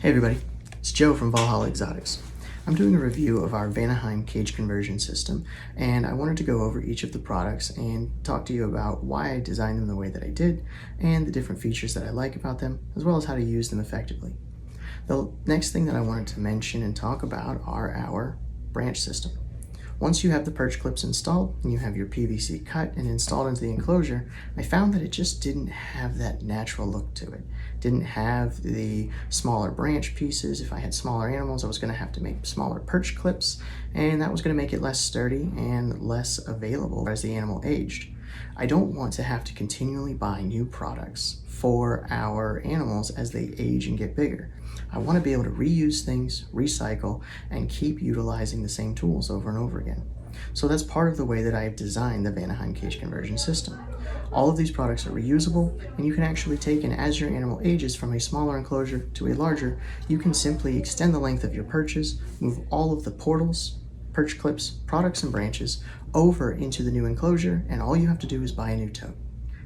Hey everybody, it's Joe from Valhalla Exotics. I'm doing a review of our Vanaheim cage conversion system, and I wanted to go over each of the products and talk to you about why I designed them the way that I did and the different features that I like about them, as well as how to use them effectively. The next thing that I wanted to mention and talk about are our branch system. Once you have the perch clips installed and you have your PVC cut and installed into the enclosure, I found that it just didn't have that natural look to it. Didn't have the smaller branch pieces. If I had smaller animals, I was going to have to make smaller perch clips, and that was going to make it less sturdy and less available as the animal aged. I don't want to have to continually buy new products for our animals as they age and get bigger. I want to be able to reuse things, recycle, and keep utilizing the same tools over and over again. So that's part of the way that I've designed the Vanaheim cage conversion system. All of these products are reusable, and you can actually take, and as your animal ages from a smaller enclosure to a larger, you can simply extend the length of your perches, move all of the portals, perch clips, products, and branches over into the new enclosure, and all you have to do is buy a new tote.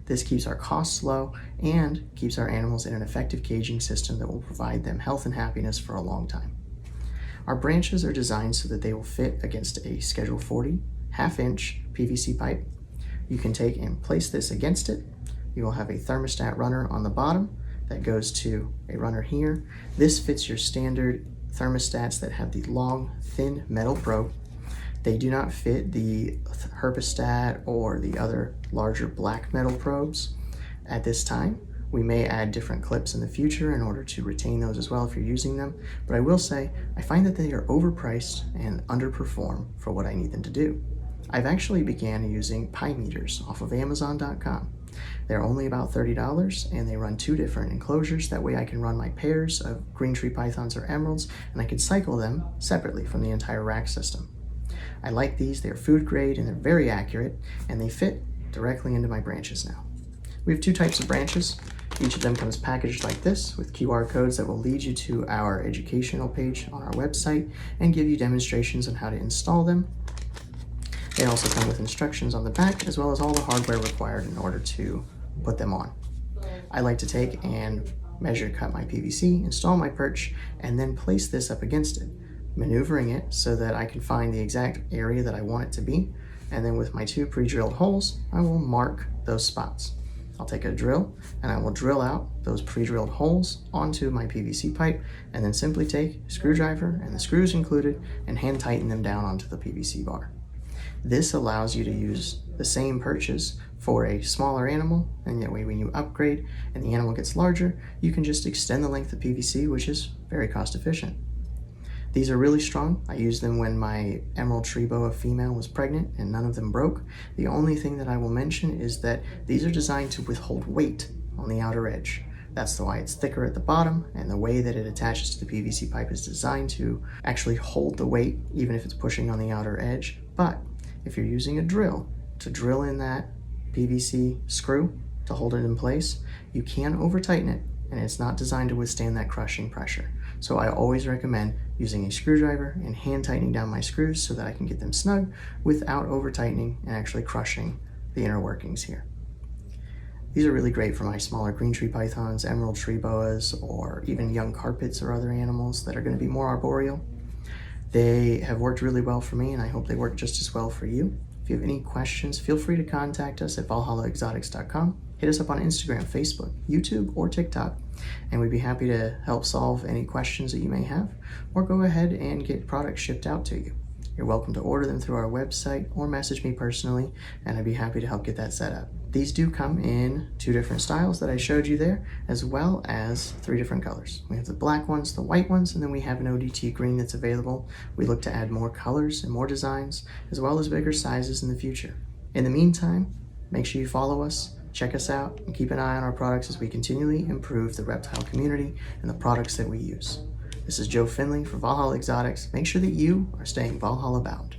This keeps our costs low and keeps our animals in an effective caging system that will provide them health and happiness for a long time. Our branches are designed so that they will fit against a Schedule 40 half-inch PVC pipe. You can take and place this against it. You will have a thermostat runner on the bottom that goes to a runner here. This fits your standard thermostats that have the long, thin metal probe. They do not fit the Herpostat or the other larger black metal probes at this time. We may add different clips in the future in order to retain those as well if you're using them, but I will say I find that they are overpriced and underperform for what I need them to do. I've actually began using pie meters off of Amazon.com. They're only about $30 and they run 2 different enclosures. That way I can run my pairs of green tree pythons or emeralds, and I can cycle them separately from the entire rack system. I like these. They're food grade and they're very accurate, and they fit directly into my branches now. We have 2 types of branches. Each of them comes packaged like this with QR codes that will lead you to our educational page on our website and give you demonstrations on how to install them. They also come with instructions on the back, as well as all the hardware required in order to put them on. I like to take and measure cut my PVC, install my perch, and then place this up against it, maneuvering it so that I can find the exact area that I want it to be. And then with my 2 pre-drilled holes, I will mark those spots. I'll take a drill and I will drill out those pre-drilled holes onto my PVC pipe, and then simply take a screwdriver and the screws included and hand tighten them down onto the PVC bar. This allows you to use the same perches for a smaller animal, and that way when you upgrade and the animal gets larger, you can just extend the length of PVC, which is very cost efficient. These are really strong. I used them when my emerald tree boa female was pregnant and none of them broke. The only thing that I will mention is that these are designed to withhold weight on the outer edge. That's why it's thicker at the bottom, and the way that it attaches to the PVC pipe is designed to actually hold the weight even if it's pushing on the outer edge. But if you're using a drill to drill in that PVC screw to hold it in place, you can over tighten it, and it's not designed to withstand that crushing pressure. So I always recommend using a screwdriver and hand tightening down my screws so that I can get them snug without over tightening and actually crushing the inner workings here. These are really great for my smaller green tree pythons, emerald tree boas, or even young carpets or other animals that are going to be more arboreal. They have worked really well for me, and I hope they work just as well for you. If you have any questions, feel free to contact us at valhallaexotics.com. Hit us up on Instagram, Facebook, YouTube, or TikTok, and we'd be happy to help solve any questions that you may have, or go ahead and get products shipped out to you. You're welcome to order them through our website or message me personally, and I'd be happy to help get that set up. These do come in 2 different styles that I showed you there, as well as 3 different colors. We have the black ones, the white ones, and then we have an ODT green that's available. We look to add more colors and more designs, as well as bigger sizes in the future. In the meantime, make sure you follow us, check us out, and keep an eye on our products as we continually improve the reptile community and the products that we use. This is Joe Finley for Valhalla Exotics. Make sure that you are staying Valhalla bound.